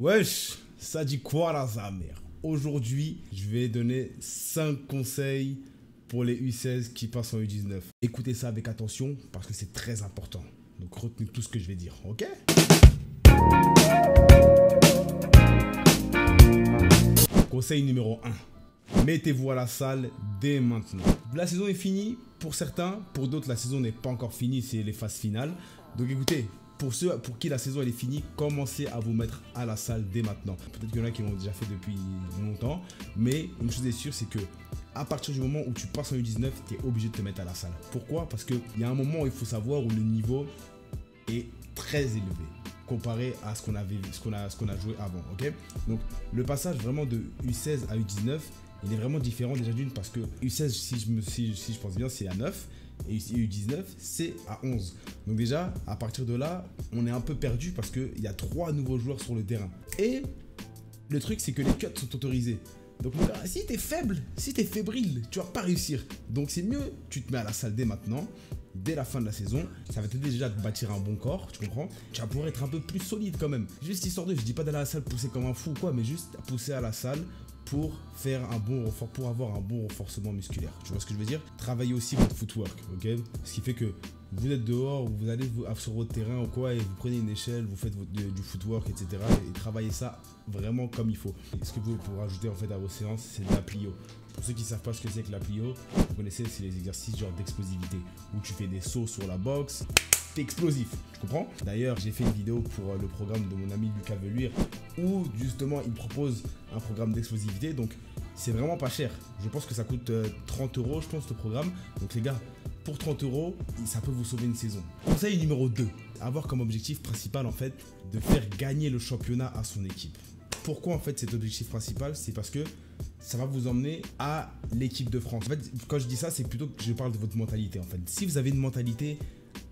Wesh, ça dit quoi là, sa mère? Aujourd'hui, je vais donner 5 conseils pour les U16 qui passent en U19. Écoutez ça avec attention parce que c'est très important. Donc retenez tout ce que je vais dire, ok? Conseil numéro 1. Mettez-vous à la salle dès maintenant. La saison est finie pour certains, pour d'autres la saison n'est pas encore finie, c'est les phases finales. Donc écoutez, pour ceux pour qui la saison elle est finie, commencez à vous mettre à la salle dès maintenant. Peut-être qu'il y en a qui l'ont déjà fait depuis longtemps, mais une chose est sûre, c'est que à partir du moment où tu passes en U19, tu es obligé de te mettre à la salle. Pourquoi? Parce qu'il y a un moment où il faut savoir où le niveau est très élevé comparé à ce qu'on a joué avant, ok? Donc le passage vraiment de U16 à U19, il est vraiment différent déjà d'une parce que U16, si je pense bien, c'est à 9 et U19, c'est à 11. Donc déjà, à partir de là, on est un peu perdu parce qu'il y a 3 nouveaux joueurs sur le terrain. Et le truc, c'est que les cuts sont autorisés. Donc si t'es faible, si t'es fébrile, tu vas pas réussir. Donc c'est mieux, tu te mets à la salle dès maintenant, dès la fin de la saison. Ça va t'aider déjà à te bâtir un bon corps, tu comprends? Tu vas pouvoir être un peu plus solide quand même. Juste histoire de, je dis pas d'aller à la salle pousser comme un fou ou quoi, mais juste pousser à la salle pour faire un bon renfort, pour avoir un bon renforcement musculaire. Tu vois ce que je veux dire? Travaillez aussi votre footwork, ok? Ce qui fait que vous êtes dehors, vous allez sur votre terrain ou quoi, et vous prenez une échelle, vous faites du footwork, etc. Et travaillez ça vraiment comme il faut. Et ce que vous pouvez rajouter en fait à vos séances, c'est de la plio. Pour ceux qui ne savent pas ce que c'est que la plio, vous connaissez, c'est les exercices genre d'explosivité, où tu fais des sauts sur la boxe. T'es explosif, tu comprends? D'ailleurs, j'ai fait une vidéo pour le programme de mon ami Lucas Veluire où justement il me propose un programme d'explosivité. Donc c'est vraiment pas cher. Je pense que ça coûte 30 €, je pense, le programme. Donc les gars, pour 30 €, ça peut vous sauver une saison. Conseil numéro 2. Avoir comme objectif principal en fait de faire gagner le championnat à son équipe. Pourquoi en fait cet objectif principal? C'est parce que ça va vous emmener à l'équipe de France. En fait, quand je dis ça, c'est plutôt que je parle de votre mentalité en fait. Si vous avez une mentalité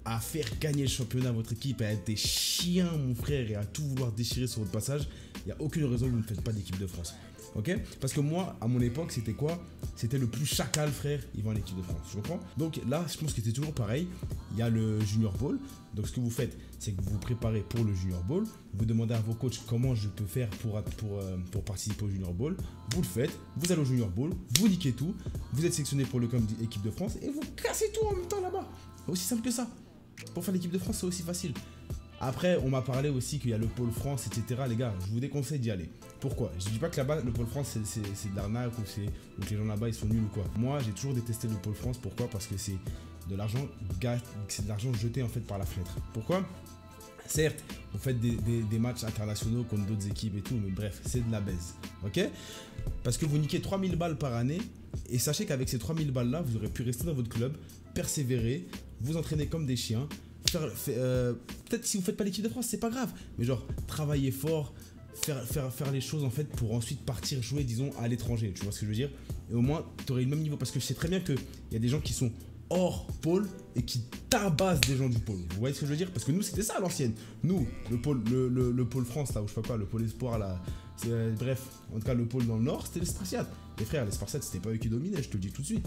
à faire gagner le championnat à votre équipe, à être des chiens, mon frère, et à tout vouloir déchirer sur votre passage, il n'y a aucune raison que vous ne faites pas d'équipe de France. Ok? Parce que moi, à mon époque, c'était quoi? C'était le plus chacal, frère, il va en équipe de France. Tu comprends? Donc là, je pense que c'est toujours pareil. Il y a le Junior Bowl. Donc ce que vous faites, c'est que vous vous préparez pour le Junior Bowl. Vous demandez à vos coachs comment je peux faire pour participer au Junior Bowl. Vous le faites, vous allez au Junior Bowl, vous niquez tout, vous êtes sélectionné pour le com équipe de France et vous cassez tout en même temps là-bas. Aussi simple que ça. Pour faire l'équipe de France, c'est aussi facile. Après, on m'a parlé aussi qu'il y a le pôle France, etc. Les gars, je vous déconseille d'y aller. Pourquoi? Je dis pas que là-bas, le pôle France, c'est de l'arnaque ou que les gens là-bas, ils sont nuls ou quoi. Moi, j'ai toujours détesté le pôle France. Pourquoi? Parce que c'est de l'argent jeté en fait par la fenêtre. Pourquoi? Certes, vous faites des matchs internationaux contre d'autres équipes et tout, mais bref, c'est de la baise. Ok? Parce que vous niquez 3000 balles par année, et sachez qu'avec ces 3000 balles-là, vous aurez pu rester dans votre club, persévérer, vous entraîner comme des chiens. Peut-être si vous faites pas l'équipe de France, c'est pas grave, mais genre, travailler fort, faire les choses en fait pour ensuite partir jouer, disons, à l'étranger. Tu vois ce que je veux dire? Et au moins, tu aurais le même niveau, parce que je sais très bien qu'il y a des gens qui sont hors pôle et qui tabassent des gens du pôle. Vous voyez ce que je veux dire? Parce que nous, c'était ça à l'ancienne. Nous, le pôle France, là, ou je sais pas quoi, le pôle espoir, là, bref, en tout cas, le pôle dans le nord, c'était les Spartiates. Les frères, les Spartiates, c'était pas eux qui dominaient, je te le dis tout de suite.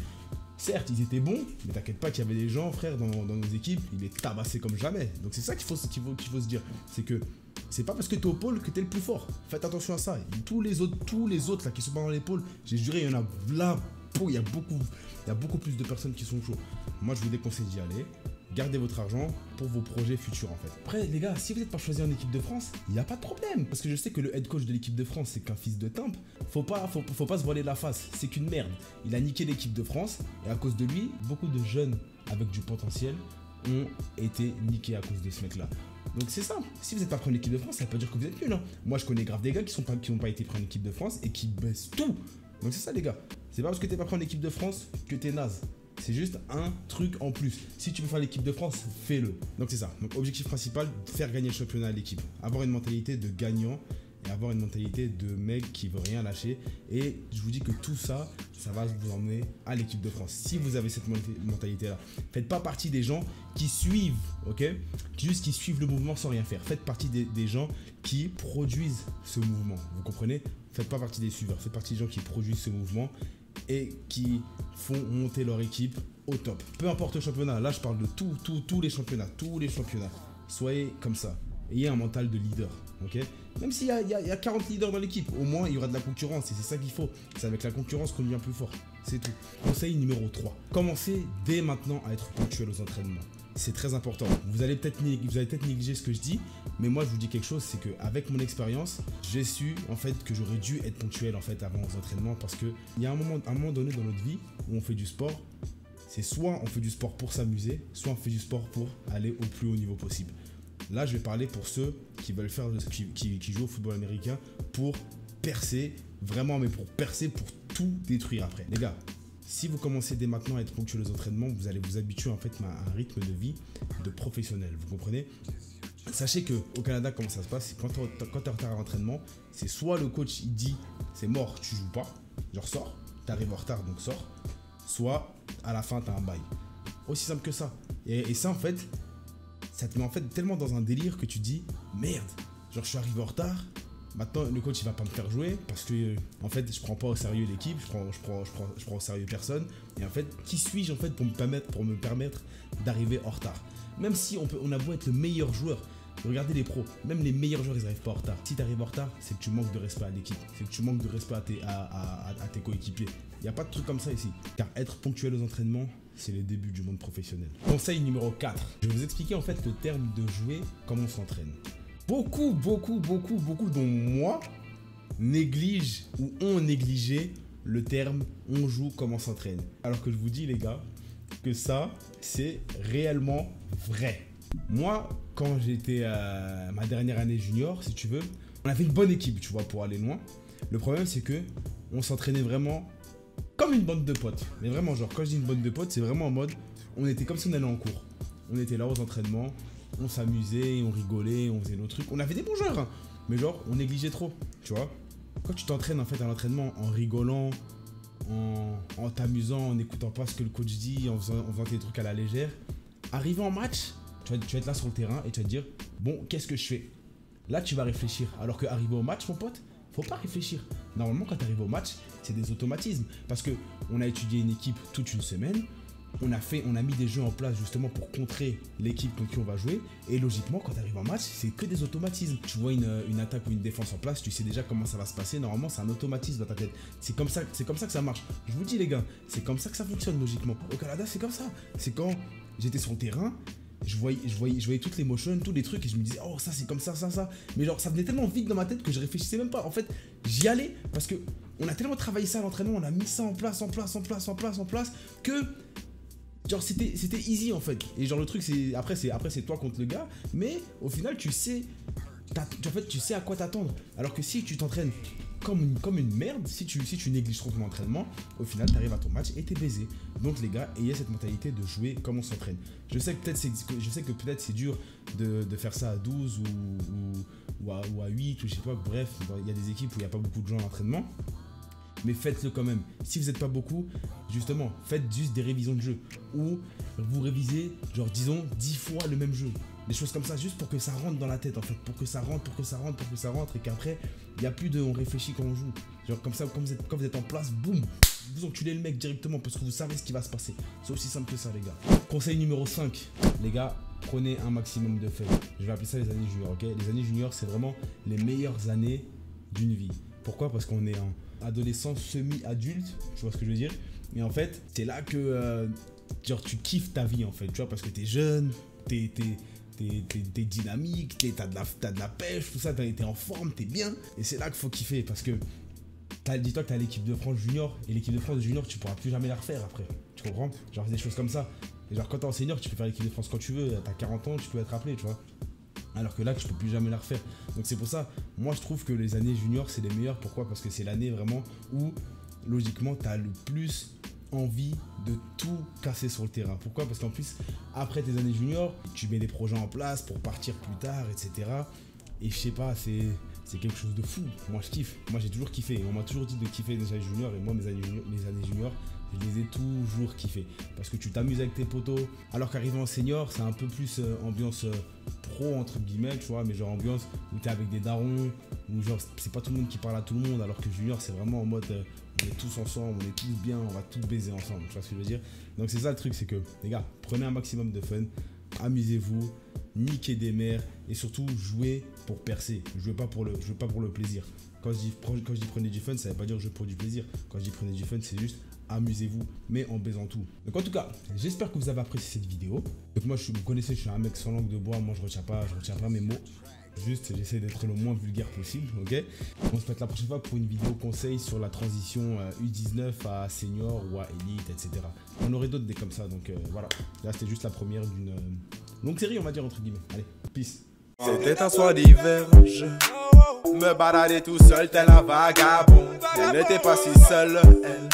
Certes, ils étaient bons, mais t'inquiète pas qu'il y avait des gens, frère, dans nos équipes, ils les tabassaient comme jamais. Donc c'est ça qu'il faut se dire. C'est que c'est pas parce que t'es au pôle que t'es le plus fort. Faites attention à ça. Et tous les autres là qui sont pas dans les pôles, j'ai juré, il y en a là. Il y a beaucoup plus de personnes qui sont chauds. Moi, je vous déconseille d'y aller. Gardez votre argent pour vos projets futurs en fait. Après les gars, si vous n'êtes pas choisi en équipe de France, il n'y a pas de problème. Parce que je sais que le head coach de l'équipe de France, c'est qu'un fils de timbre. Faut pas se voiler de la face, c'est qu'une merde. Il a niqué l'équipe de France et à cause de lui, beaucoup de jeunes avec du potentiel ont été niqués à cause de ce mec là. Donc c'est simple, si vous n'êtes pas pris en équipe de France, ça veut pas dire que vous êtes nul. Hein. Moi je connais grave des gars qui n'ont pas été pris en équipe de France et qui baissent tout. Donc c'est ça les gars. C'est pas parce que t'es pas pris en équipe de France que t'es naze. C'est juste un truc en plus. Si tu veux faire l'équipe de France, fais-le. Donc c'est ça. Donc objectif principal, faire gagner le championnat à l'équipe. Avoir une mentalité de gagnant et avoir une mentalité de mec qui veut rien lâcher. Et je vous dis que tout ça, ça va vous emmener à l'équipe de France. Si vous avez cette mentalité-là, faites pas partie des gens qui suivent, ok? Qui suivent le mouvement sans rien faire. Faites partie des gens qui produisent ce mouvement. Vous comprenez? Faites pas partie des suiveurs. Faites partie des gens qui produisent ce mouvement et qui font monter leur équipe au top. Peu importe le championnat, là je parle de tous les championnats, Soyez comme ça. Ayez un mental de leader, ok? Même s'il y a 40 leaders dans l'équipe, au moins il y aura de la concurrence et c'est ça qu'il faut. C'est avec la concurrence qu'on devient plus fort. C'est tout. Conseil numéro 3. Commencez dès maintenant à être ponctuel aux entraînements. C'est très important. Vous allez peut-être négliger ce que je dis, mais moi je vous dis quelque chose, c'est qu'avec mon expérience, j'ai su en fait que j'aurais dû être ponctuel en fait avant aux entraînements parce qu'il y a un moment donné dans notre vie où on fait du sport. C'est soit on fait du sport pour s'amuser, soit on fait du sport pour aller au plus haut niveau possible. Là, je vais parler pour ceux qui veulent faire, qui jouent au football américain pour percer, vraiment, mais pour percer, pour tout détruire après. Les gars, si vous commencez dès maintenant à être ponctuel aux entraînements, vous allez vous habituer en fait à un rythme de vie de professionnel. Vous comprenez? Sachez qu'au Canada, comment ça se passe, quand tu es en retard à l'entraînement, c'est soit le coach il dit c'est mort, tu joues pas, genre sors, tu arrives en retard donc sors, soit à la fin tu as un bail. Aussi simple que ça. Et ça en fait, ça te met en fait tellement dans un délire que tu dis merde, genre je suis arrivé en retard, maintenant le coach il va pas me faire jouer parce que en fait je prends pas au sérieux l'équipe, je prends au sérieux personne et en fait qui suis-je en fait pour me permettre d'arriver en retard. Même si on a beau être le meilleur joueur, regardez les pros, même les meilleurs joueurs ils arrivent pas en retard. Si tu arrives en retard, c'est que tu manques de respect à l'équipe, c'est que tu manques de respect à tes coéquipiers. Il n'y a pas de truc comme ça ici. Car être ponctuel aux entraînements, c'est le début du monde professionnel. Conseil numéro 4. Je vais vous expliquer en fait le terme de jouer, comment on s'entraîne. Beaucoup, dont moi, négligent ou ont négligé le terme on joue, comment on s'entraîne. Alors que je vous dis les gars, que ça, c'est réellement vrai. Moi, quand j'étais à ma dernière année junior, si tu veux, on avait une bonne équipe, tu vois, pour aller loin. Le problème, c'est que on s'entraînait vraiment comme une bande de potes. Mais vraiment, genre, quand je dis une bande de potes, c'est vraiment en mode, on était comme si on allait en cours. On était là aux entraînements, on s'amusait, on rigolait, on faisait nos trucs. On avait des bons joueurs, hein, mais genre, on négligeait trop, tu vois. Quand tu t'entraînes en fait à l'entraînement en rigolant, en t'amusant, en n'écoutant pas ce que le coach dit, en faisant tes trucs à la légère, arrivé en match, tu vas être là sur le terrain et tu vas te dire, bon, qu'est-ce que je fais? Là, tu vas réfléchir. Alors qu'arrivé au match, mon pote, faut pas réfléchir. Normalement, quand tu arrives au match, c'est des automatismes. Parce qu'on a étudié une équipe toute une semaine. On a mis des jeux en place justement pour contrer l'équipe contre qui on va jouer. Et logiquement, quand tu arrives en match, c'est que des automatismes. Tu vois une attaque ou une défense en place, tu sais déjà comment ça va se passer. Normalement, c'est un automatisme dans ta tête. C'est comme ça que ça marche. Je vous dis les gars, c'est comme ça que ça fonctionne logiquement. Au Canada, c'est comme ça. C'est quand j'étais sur le terrain, je voyais toutes les motions, tous les trucs et je me disais oh ça c'est comme ça. Mais genre ça venait tellement vite dans ma tête que je réfléchissais même pas. En fait, j'y allais parce que on a tellement travaillé ça à l'entraînement, on a mis ça en place que genre c'était easy en fait. Et genre le truc c'est après c'est toi contre le gars, mais au final tu sais à quoi t'attendre. Alors que si tu t'entraînes comme une merde, si tu négliges trop ton entraînement, au final t'arrives à ton match et t'es baisé. Donc les gars, ayez cette mentalité de jouer comme on s'entraîne. Je sais que peut-être c'est dur de faire ça à 12 ou à 8 ou je sais pas, bref, il y a des équipes où il n'y a pas beaucoup de gens à l'entraînement. Mais faites-le quand même. Si vous n'êtes pas beaucoup, justement, faites juste des révisions de jeu. Ou vous révisez, genre disons, 10 fois le même jeu. Des choses comme ça, juste pour que ça rentre dans la tête en fait. Pour que ça rentre. Et qu'après, il n'y a plus de on réfléchit quand on joue. Genre comme ça, quand vous êtes en place, boum, vous enculez le mec directement parce que vous savez ce qui va se passer. C'est aussi simple que ça les gars. Conseil numéro 5. Les gars, prenez un maximum de fun. Je vais appeler ça les années juniors, ok? Les années juniors, c'est vraiment les meilleures années d'une vie. Pourquoi? Parce qu'on est en adolescent semi-adulte, tu vois ce que je veux dire? Et en fait, c'est là que genre tu kiffes ta vie en fait, tu vois, parce que t'es jeune, t'es dynamique, t'as de la pêche, tout ça, t'es en forme, t'es bien. Et c'est là qu'il faut kiffer parce que dis-toi que t'as l'équipe de France junior et l'équipe de France junior, tu pourras plus jamais la refaire après. Tu comprends? Genre des choses comme ça. Et genre quand t'es en senior, tu peux faire l'équipe de France quand tu veux, t'as 40 ans, tu peux être appelé, tu vois. Alors que là, tu peux plus jamais la refaire. Donc c'est pour ça, moi je trouve que les années juniors, c'est les meilleures. Pourquoi? Parce que c'est l'année vraiment où, logiquement, tu as le plus envie de tout casser sur le terrain. Pourquoi? Parce qu'en plus, après tes années juniors, tu mets des projets en place pour partir plus tard, etc. Et je sais pas, c'est quelque chose de fou. Moi je kiffe. Moi j'ai toujours kiffé. On m'a toujours dit de kiffer les années juniors. Et moi, mes années juniors, je les ai toujours kiffés. Parce que tu t'amuses avec tes potos. Alors qu'arrivant en senior, c'est un peu plus ambiance pro, entre guillemets, tu vois. Mais genre ambiance où t'es avec des darons. Où genre, c'est pas tout le monde qui parle à tout le monde. Alors que junior, c'est vraiment en mode on est tous ensemble, on est tous bien, on va tous baiser ensemble. Tu vois ce que je veux dire? Donc c'est ça le truc, c'est que les gars, prenez un maximum de fun. Amusez-vous. niquer des mères et surtout jouer pour percer. Jouez pas pour le plaisir. Quand je dis prenez du fun, ça veut pas dire jouer pour du plaisir. Quand je dis prenez du fun, c'est juste amusez-vous, mais en baisant tout. Donc en tout cas, j'espère que vous avez apprécié cette vidéo. Donc moi, vous connaissez, je suis un mec sans langue de bois. Moi, je retiens pas mes mots. Juste, j'essaie d'être le moins vulgaire possible, ok? On se fait la prochaine fois pour une vidéo conseil sur la transition U19 à senior ou à élite, etc. On aurait d'autres des comme ça, donc voilà. Là, c'était juste la première d'une longue série, on va dire, entre guillemets. Allez, peace. C'était un soir d'hiver, je me baladais tout seul tel un vagabond. Elle n'était pas si seule, elle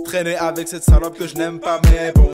traînait avec cette salope que je n'aime pas, mais bon.